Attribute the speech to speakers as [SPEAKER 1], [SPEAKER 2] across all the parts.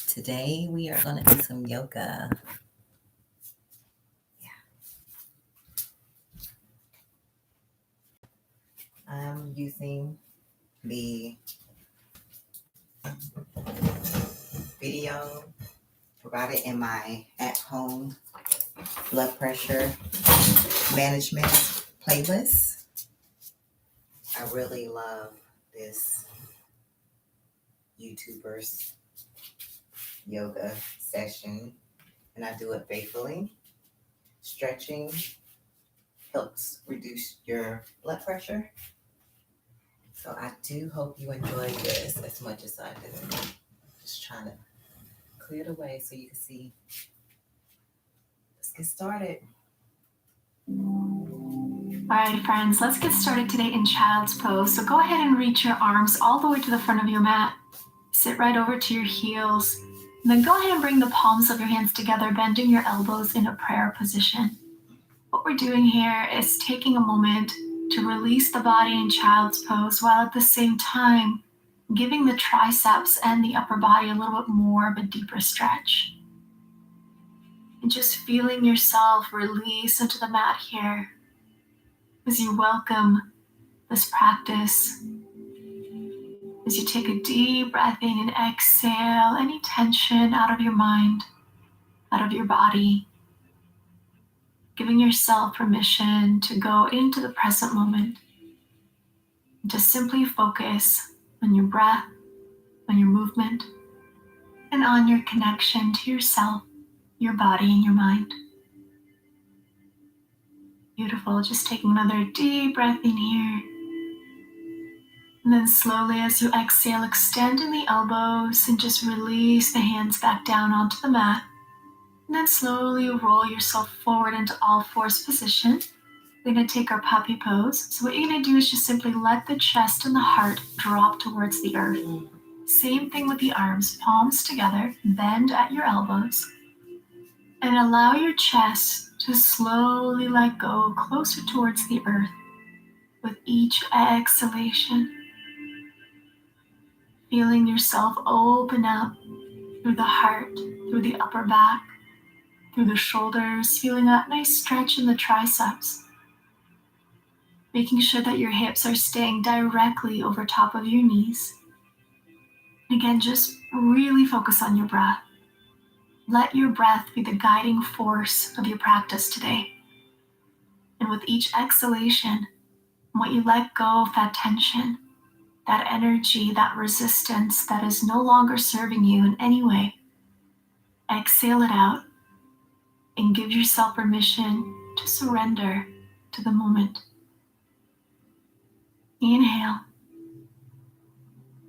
[SPEAKER 1] Today we are going to do some yoga. I'm using the video provided in my at-home blood pressure management playlist. I really love this YouTuber's yoga session, and I do it faithfully. Stretching helps reduce your blood pressure. So I do hope you enjoy this as much as I do. Just trying to clear the way so you can see. Let's get started.
[SPEAKER 2] Alright friends, let's get started today in child's pose. So go ahead and reach your arms all the way to the front of your mat. Sit right over to your heels. And then go ahead and bring the palms of your hands together, bending your elbows in a prayer position. What we're doing here is taking a moment to release the body in child's pose while at the same time giving the triceps and the upper body a little bit more of a deeper stretch. And just feeling yourself release into the mat here as you welcome this practice. As you take a deep breath in and exhale any tension out of your mind, out of your body, giving yourself permission to go into the present moment and to simply focus on your breath, on your movement, and on your connection to yourself, your body, and your mind. Beautiful. Just taking another deep breath in here. And then slowly as you exhale, extending the elbows and just release the hands back down onto the mat. And then slowly roll yourself forward into all fours position. We're going to take our puppy pose. So what you're going to do is just simply let the chest and the heart drop towards the earth. Same thing with the arms, palms together, bend at your elbows. And allow your chest to slowly let go closer towards the earth with each exhalation. Feeling yourself open up through the heart, through the upper back, through the shoulders, feeling that nice stretch in the triceps. Making sure that your hips are staying directly over top of your knees. Again, just really focus on your breath. Let your breath be the guiding force of your practice today. And with each exhalation, what you let go of that tension, that energy, that resistance that is no longer serving you in any way, exhale it out and give yourself permission to surrender to the moment. Inhale.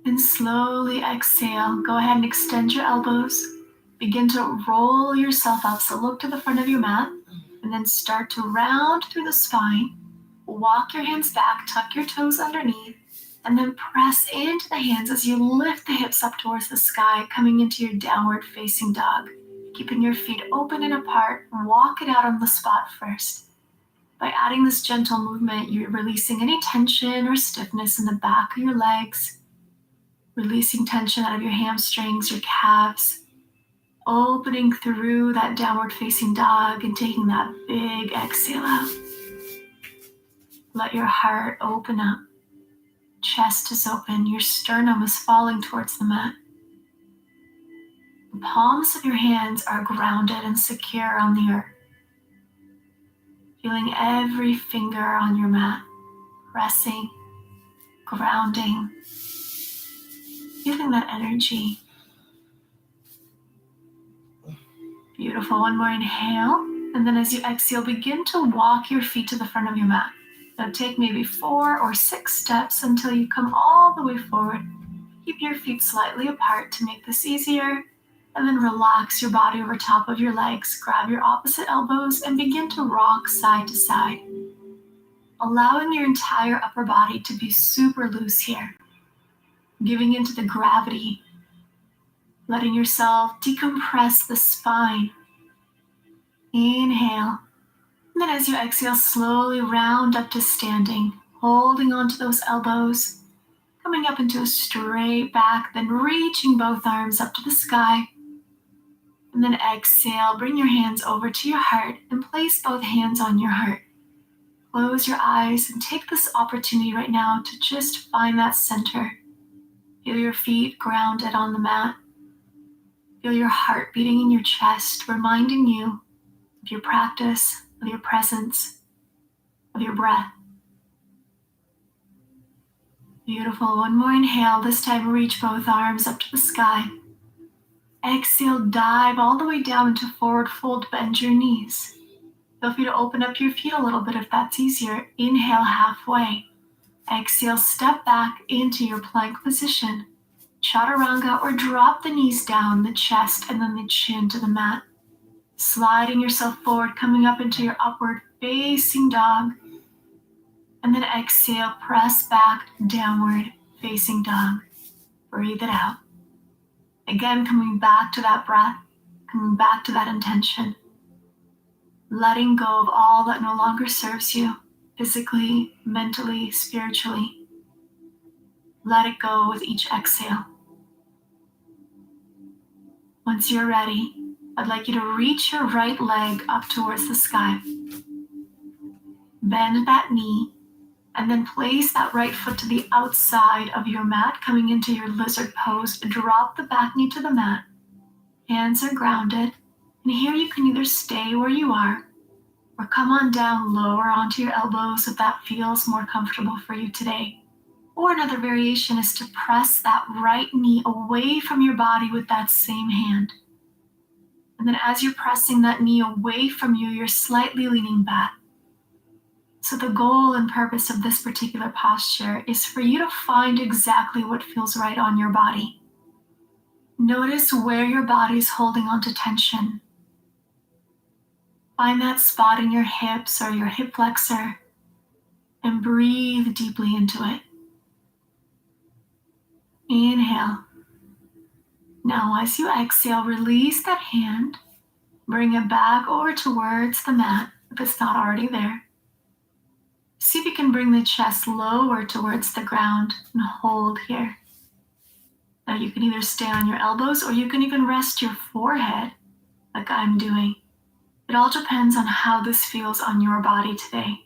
[SPEAKER 2] And slowly exhale. Go ahead and extend your elbows. Begin to roll yourself up. So look to the front of your mat and then start to round through the spine. Walk your hands back, tuck your toes underneath, and then press into the hands as you lift the hips up towards the sky, coming into your downward facing dog. Keeping your feet open and apart, walk it out on the spot first. By adding this gentle movement, you're releasing any tension or stiffness in the back of your legs, releasing tension out of your hamstrings, your calves, opening through that downward facing dog and taking that big exhale out. Let your heart open up. Chest is open. Your sternum is falling towards the mat. The palms of your hands are grounded and secure on the earth. Feeling every finger on your mat, pressing, grounding, feeling that energy. Beautiful. One more inhale. And then as you exhale, begin to walk your feet to the front of your mat. Now take maybe 4 or 6 steps until you come all the way forward. Keep your feet slightly apart to make this easier. And then relax your body over top of your legs. Grab your opposite elbows and begin to rock side to side. Allowing your entire upper body to be super loose here. Giving into the gravity. Letting yourself decompress the spine. Inhale. And then as you exhale, slowly round up to standing. Holding onto those elbows. Coming up into a straight back, then reaching both arms up to the sky. And then exhale, bring your hands over to your heart and place both hands on your heart. Close your eyes and take this opportunity right now to just find that center. Feel your feet grounded on the mat. Feel your heart beating in your chest, reminding you of your practice, of your presence, of your breath. Beautiful. One more inhale. This time reach both arms up to the sky. Exhale, dive all the way down into forward fold, bend your knees. Feel free to open up your feet a little bit if that's easier. Inhale halfway. Exhale, step back into your plank position. Chaturanga, or drop the knees down, the chest, and then the chin to the mat. Sliding yourself forward, coming up into your upward facing dog. And then exhale, press back, downward facing dog. Breathe it out. Again, coming back to that breath, coming back to that intention. Letting go of all that no longer serves you, physically, mentally, spiritually. Let it go with each exhale. Once you're ready, I'd like you to reach your right leg up towards the sky. Bend that knee, and then place that right foot to the outside of your mat, coming into your lizard pose. Drop the back knee to the mat. Hands are grounded, and here you can either stay where you are or come on down lower onto your elbows if that feels more comfortable for you today. Or another variation is to press that right knee away from your body with that same hand. And then as you're pressing that knee away from you, you're slightly leaning back. So the goal and purpose of this particular posture is for you to find exactly what feels right on your body. Notice where your body's holding onto tension. Find that spot in your hips or your hip flexor and breathe deeply into it. Inhale. Now as you exhale, release that hand. Bring it back over towards the mat if it's not already there. See if you can bring the chest lower towards the ground and hold here. Now you can either stay on your elbows or you can even rest your forehead like I'm doing. It all depends on how this feels on your body today.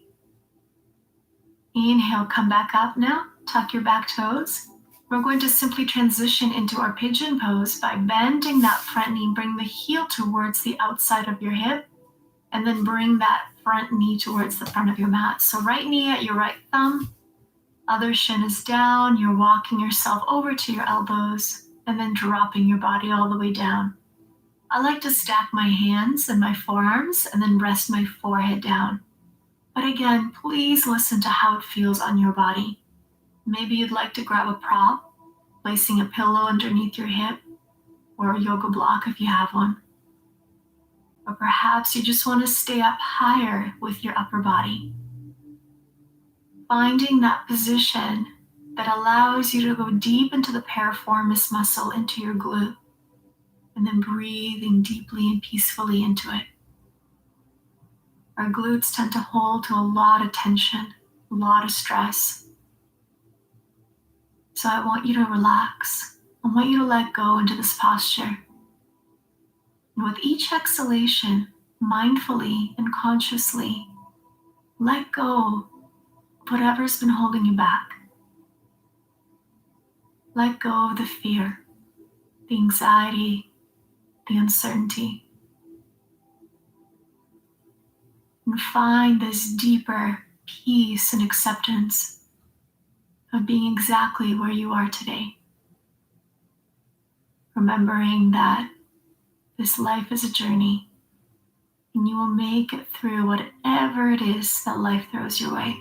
[SPEAKER 2] Inhale, come back up now. Tuck your back toes. We're going to simply transition into our pigeon pose by bending that front knee. Bring the heel towards the outside of your hip, and then bring that front knee towards the front of your mat. So right knee at your right thumb, other shin is down. You're walking yourself over to your elbows and then dropping your body all the way down. I like to stack my hands and my forearms and then rest my forehead down. But again, please listen to how it feels on your body. Maybe you'd like to grab a prop, placing a pillow underneath your hip or a yoga block if you have one. Or perhaps you just want to stay up higher with your upper body. Finding that position that allows you to go deep into the piriformis muscle, into your glute, and then breathing deeply and peacefully into it. Our glutes tend to hold to a lot of tension, a lot of stress. So I want you to relax. I want you to let go into this posture. And with each exhalation, mindfully and consciously, let go of whatever's been holding you back. Let go of the fear, the anxiety, the uncertainty. And find this deeper peace and acceptance of being exactly where you are today. Remembering that this life is a journey and you will make it through whatever it is that life throws your way.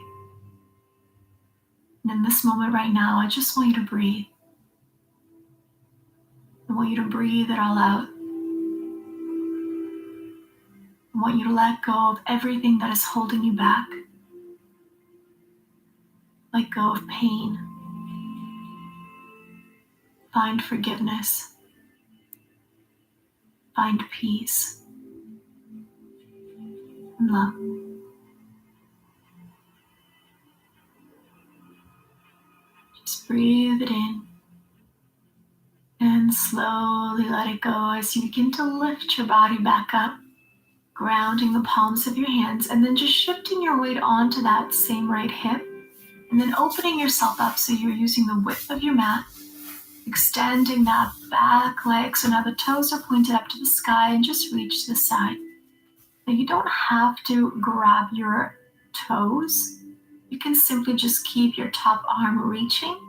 [SPEAKER 2] And in this moment right now, I just want you to breathe. I want you to breathe it all out. I want you to let go of everything that is holding you back. Let go of pain. Find forgiveness. Find peace and love. Just breathe it in And slowly let it go as you begin to lift your body back up, grounding the palms of your hands, and then just shifting your weight onto that same right hip, and then opening yourself up so you're using the width of your mat, extending that back leg. So now the toes are pointed up to the sky and just reach to the side. Now you don't have to grab your toes. You can simply just keep your top arm reaching.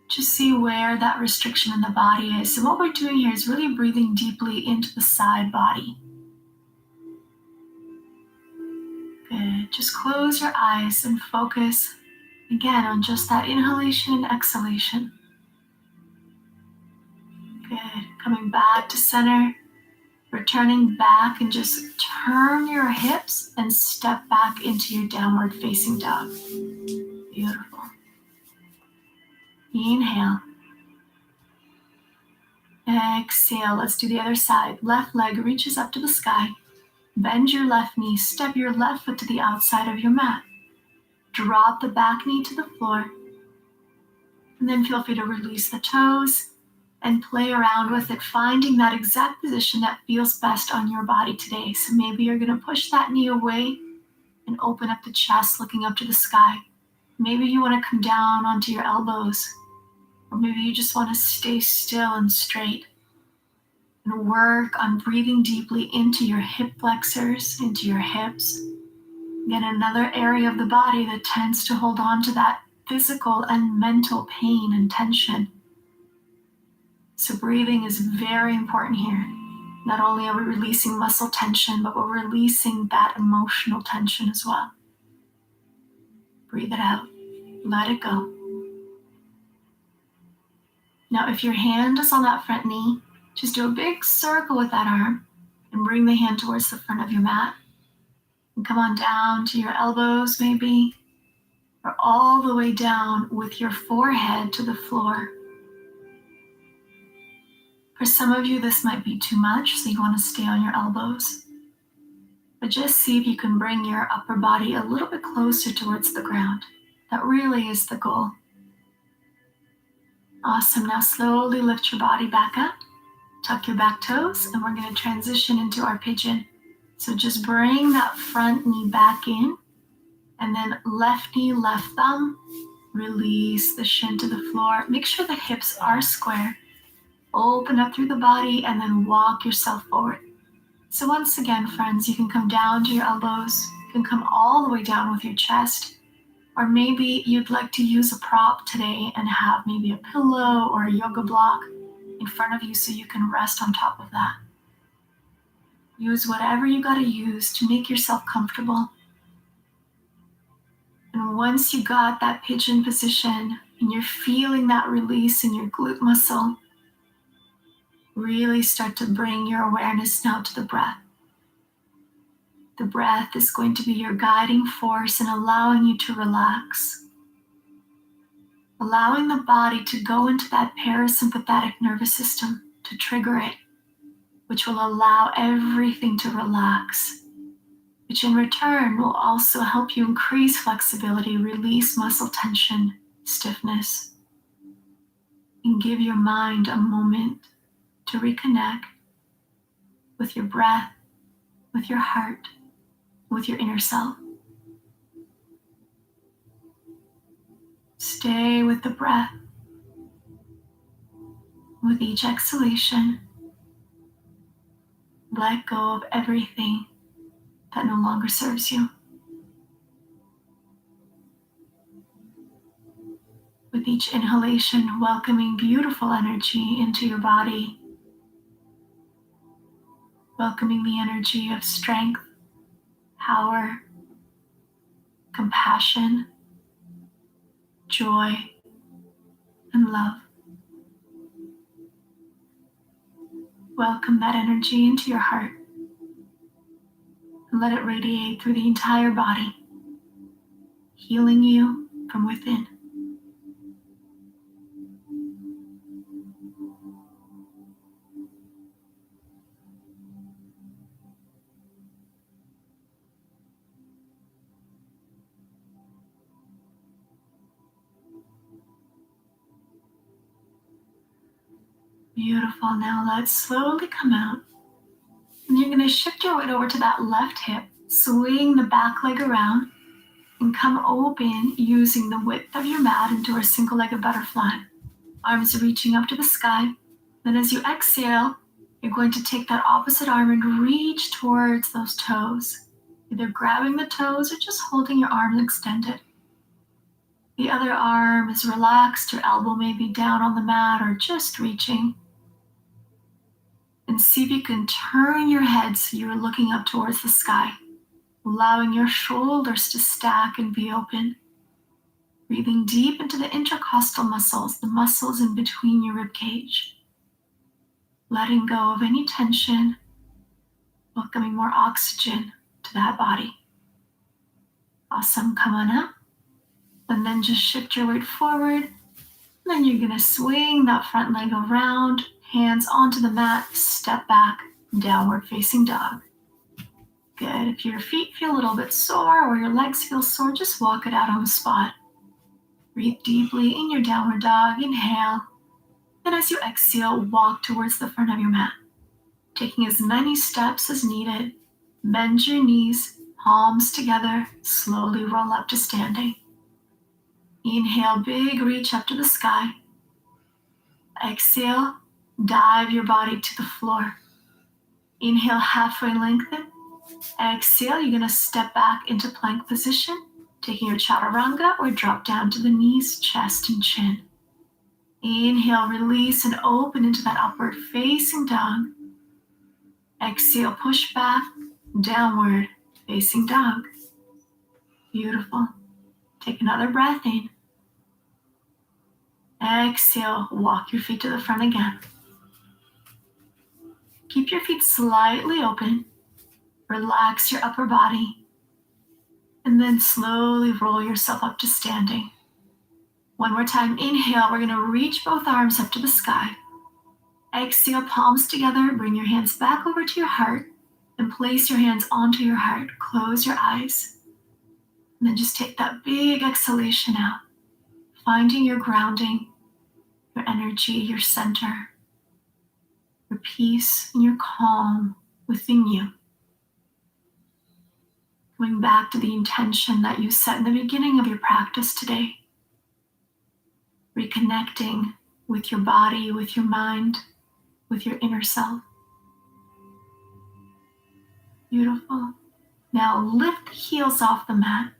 [SPEAKER 2] Just see where that restriction in the body is. So what we're doing here is really breathing deeply into the side body. Good. Just close your eyes and focus again on just that inhalation and exhalation. Good. Coming back to center, returning back, and just turn your hips and step back into your downward facing dog. Beautiful. Inhale. Exhale. Let's do the other side. Left leg reaches up to the sky. Bend your left knee. Step your left foot to the outside of your mat. Drop the back knee to the floor. And then feel free to release the toes and play around with it, finding that exact position that feels best on your body today. So maybe you're going to push that knee away and open up the chest, looking up to the sky. Maybe you want to come down onto your elbows, or maybe you just want to stay still and straight and work on breathing deeply into your hip flexors, into your hips. Again, another area of the body that tends to hold on to that physical and mental pain and tension. So breathing is very important here. Not only are we releasing muscle tension, but we're releasing that emotional tension as well. Breathe it out. Let it go. Now, if your hand is on that front knee, just do a big circle with that arm and bring the hand towards the front of your mat. And come on down to your elbows maybe, or all the way down with your forehead to the floor. For some of you, this might be too much, so you want to stay on your elbows. But just see if you can bring your upper body a little bit closer towards the ground. That really is the goal. Awesome. Now slowly lift your body back up. Tuck your back toes, and we're going to transition into our pigeon. So just bring that front knee back in, and then left knee, left thumb. Release the shin to the floor. Make sure the hips are square. Open up through the body, and then walk yourself forward. So once again, friends, you can come down to your elbows. You can come all the way down with your chest. Or maybe you'd like to use a prop today and have maybe a pillow or a yoga block in front of you so you can rest on top of that. Use whatever you got to use to make yourself comfortable. And once you got that pigeon position and you're feeling that release in your glute muscle, really start to bring your awareness now to the breath. The breath is going to be your guiding force in allowing you to relax. Allowing the body to go into that parasympathetic nervous system to trigger it, which will allow everything to relax, which in return will also help you increase flexibility, release muscle tension, stiffness, and give your mind a moment to reconnect with your breath, with your heart, with your inner self. Stay with the breath. With each exhalation, let go of everything that no longer serves you. With each inhalation, welcoming beautiful energy into your body, welcoming the energy of strength, power, compassion, joy, and love. Welcome that energy into your heart and let it radiate through the entire body, healing you from within. Beautiful. Now let's slowly come out. And you're going to shift your weight over to that left hip, swing the back leg around, and come open using the width of your mat into a single-legged butterfly. Arms reaching up to the sky. Then as you exhale, you're going to take that opposite arm and reach towards those toes, either grabbing the toes or just holding your arms extended. The other arm is relaxed, your elbow may be down on the mat or just reaching. And see if you can turn your head so you're looking up towards the sky, allowing your shoulders to stack and be open. Breathing deep into the intercostal muscles, the muscles in between your rib cage. Letting go of any tension, welcoming more oxygen to that body. Awesome, come on up. And then just shift your weight forward. Then you're gonna swing that front leg around, hands onto the mat, step back, downward facing dog. Good, if your feet feel a little bit sore or your legs feel sore, just walk it out on the spot. Breathe deeply in your downward dog, inhale. Then as you exhale, walk towards the front of your mat. Taking as many steps as needed, bend your knees, palms together, slowly roll up to standing. Inhale, big reach up to the sky. Exhale, dive your body to the floor. Inhale, halfway lengthen. Exhale, you're gonna step back into plank position, taking your chaturanga or drop down to the knees, chest, and chin. Inhale, release and open into that upward facing dog. Exhale, push back, downward facing dog. Beautiful. Take another breath in. Exhale, walk your feet to the front again. Keep your feet slightly open. Relax your upper body. And then slowly roll yourself up to standing. One more time, inhale, we're gonna reach both arms up to the sky. Exhale, palms together, bring your hands back over to your heart and place your hands onto your heart. Close your eyes. And then just take that big exhalation out, finding your grounding, your energy, your center, your peace, and your calm within you. Going back to the intention that you set in the beginning of your practice today. Reconnecting with your body, with your mind, with your inner self. Beautiful. Now lift the heels off the mat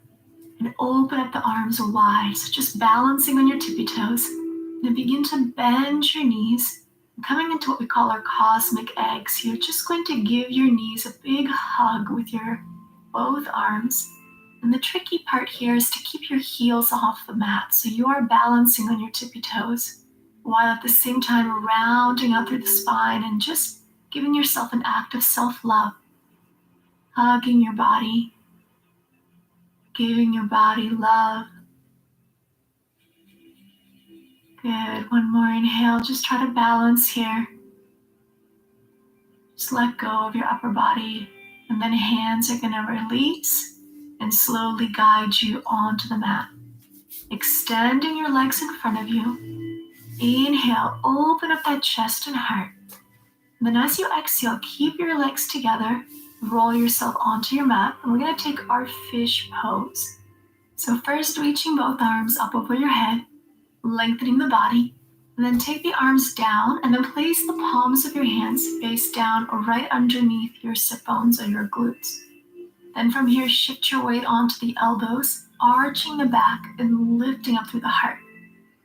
[SPEAKER 2] and open up the arms wide. So just balancing on your tippy toes. And begin to bend your knees, coming into what we call our cosmic eggs. You're just going to give your knees a big hug with your both arms. And the tricky part here is to keep your heels off the mat. So you are balancing on your tippy toes, while at the same time rounding out through the spine and just giving yourself an act of self-love. Hugging your body, giving your body love. Good, one more inhale, just try to balance here. Just let go of your upper body, and then hands are gonna release and slowly guide you onto the mat. Extending your legs in front of you. Inhale, open up that chest and heart. And then as you exhale, keep your legs together, roll yourself onto your mat, and we're gonna take our fish pose. So first, reaching both arms up over your head, lengthening the body, and then take the arms down and then place the palms of your hands face down or right underneath your sit bones or your glutes. Then from here, shift your weight onto the elbows, arching the back and lifting up through the heart.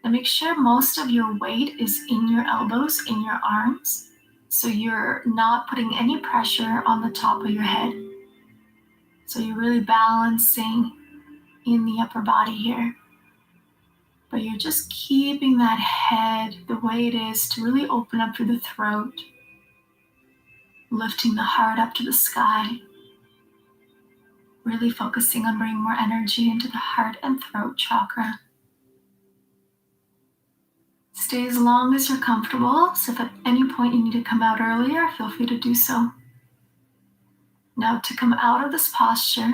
[SPEAKER 2] And make sure most of your weight is in your elbows, in your arms, so you're not putting any pressure on the top of your head. So you're really balancing in the upper body here. But you're just keeping that head the way it is to really open up through the throat, lifting the heart up to the sky, really focusing on bringing more energy into the heart and throat chakra. Stay as long as you're comfortable, so if at any point you need to come out earlier, feel free to do so. Now to come out of this posture,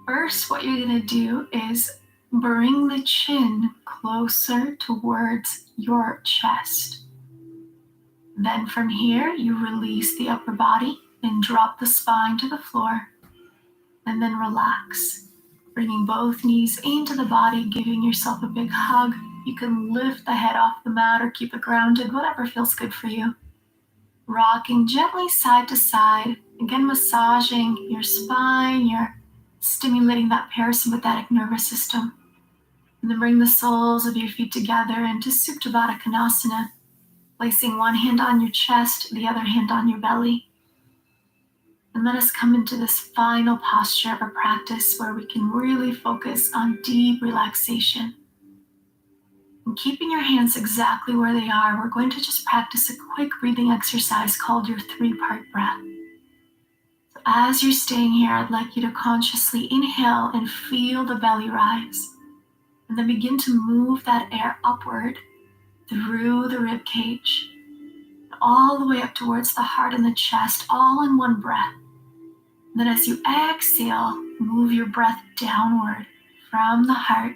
[SPEAKER 2] first what you're gonna do is bring the chin closer towards your chest. Then from here, you release the upper body and drop the spine to the floor. And then relax, bringing both knees into the body, giving yourself a big hug. You can lift the head off the mat or keep it grounded, whatever feels good for you. Rocking gently side to side, again massaging your spine, you're stimulating that parasympathetic nervous system. And then bring the soles of your feet together into Supta Baddha Konasana, placing one hand on your chest, the other hand on your belly. And let us come into this final posture of a practice where we can really focus on deep relaxation. And keeping your hands exactly where they are, we're going to just practice a quick breathing exercise called your 3-part breath. So as you're staying here, I'd like you to consciously inhale and feel the belly rise. And then begin to move that air upward through the rib cage, all the way up towards the heart and the chest, all in one breath. And then as you exhale, move your breath downward from the heart,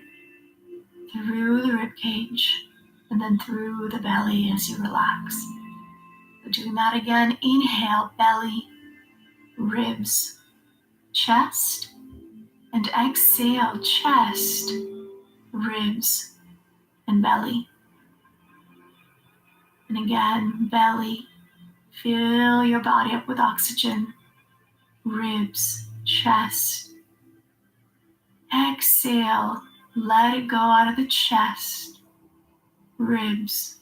[SPEAKER 2] through the rib cage, and then through the belly as you relax. So doing that again, inhale, belly, ribs, chest, and exhale, chest, ribs, and belly. And again, belly, fill your body up with oxygen, ribs, chest. Exhale, let it go out of the chest, ribs,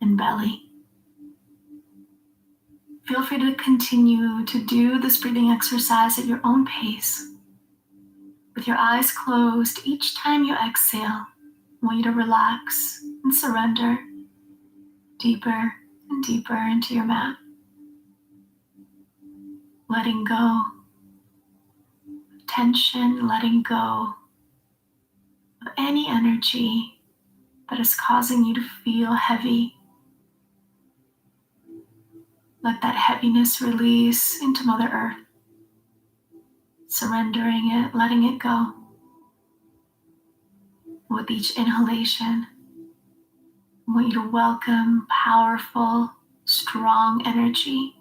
[SPEAKER 2] and belly. Feel free to continue to do this breathing exercise at your own pace. With your eyes closed, each time you exhale, I want you to relax and surrender deeper and deeper into your mat. Letting go of tension, letting go of any energy that is causing you to feel heavy. Let that heaviness release into Mother Earth, surrendering it, letting it go. With each inhalation, I want you to welcome powerful, strong energy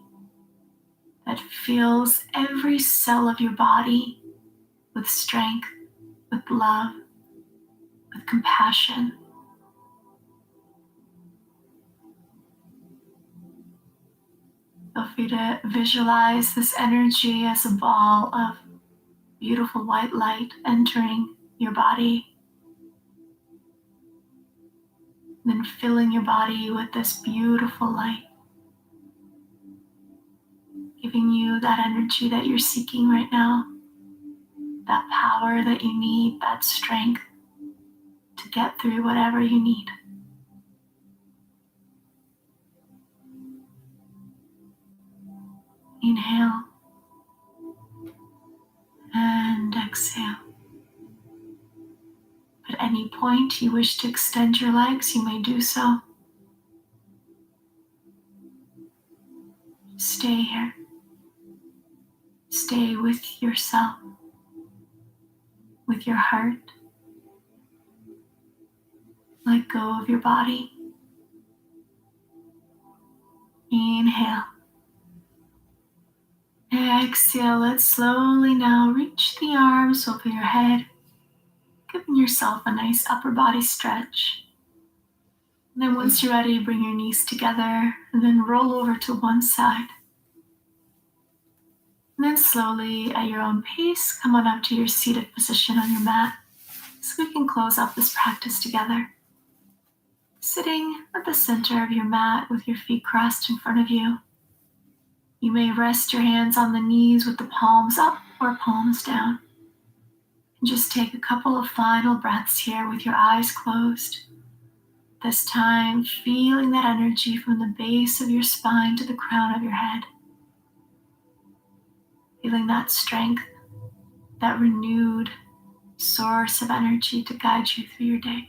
[SPEAKER 2] that fills every cell of your body with strength, with love, with compassion. Feel free to visualize this energy as a ball of beautiful white light entering your body, then filling your body with this beautiful light, giving you that energy that you're seeking right now, that power that you need, that strength to get through whatever you need. Inhale and exhale. At any point you wish to extend your legs, you may do so. Stay here. Stay with yourself, with your heart. Let go of your body. Inhale. Exhale. Let's slowly now reach the arms over your head, giving yourself a nice upper body stretch. And then once you're ready, bring your knees together and then roll over to one side. And then slowly, at your own pace, come on up to your seated position on your mat so we can close up this practice together. Sitting at the center of your mat with your feet crossed in front of you. You may rest your hands on the knees with the palms up or palms down. And just take a couple of final breaths here with your eyes closed. This time, feeling that energy from the base of your spine to the crown of your head. Feeling that strength, that renewed source of energy to guide you through your day.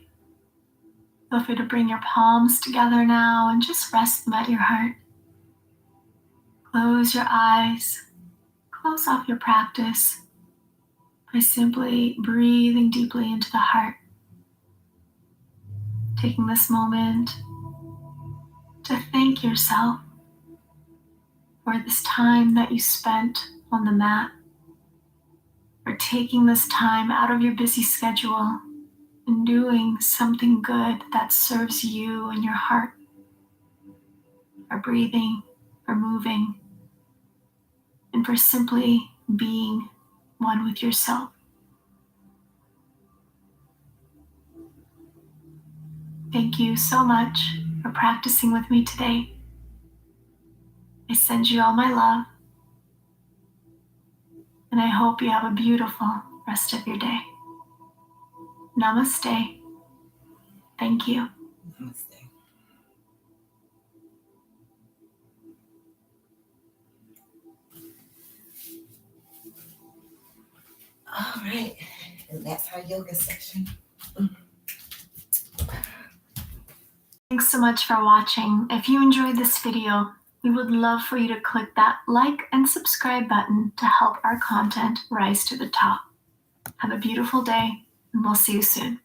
[SPEAKER 2] Feel free to bring your palms together now and just rest them at your heart. Close your eyes. Close off your practice by simply breathing deeply into the heart. Taking this moment to thank thank yourself for this time that you spent on the mat, for taking this time out of your busy schedule and doing something good that serves you and your heart, for breathing, for moving, and for simply being one with yourself. Thank you so much for practicing with me today. I send you all my love, and I hope you have a beautiful rest of your day. Namaste. Thank you.
[SPEAKER 1] Namaste. All right, and that's our yoga section.
[SPEAKER 2] Thanks so much for watching. If you enjoyed this video, we would love for you to click that like and subscribe button to help our content rise to the top. Have a beautiful day, and we'll see you soon.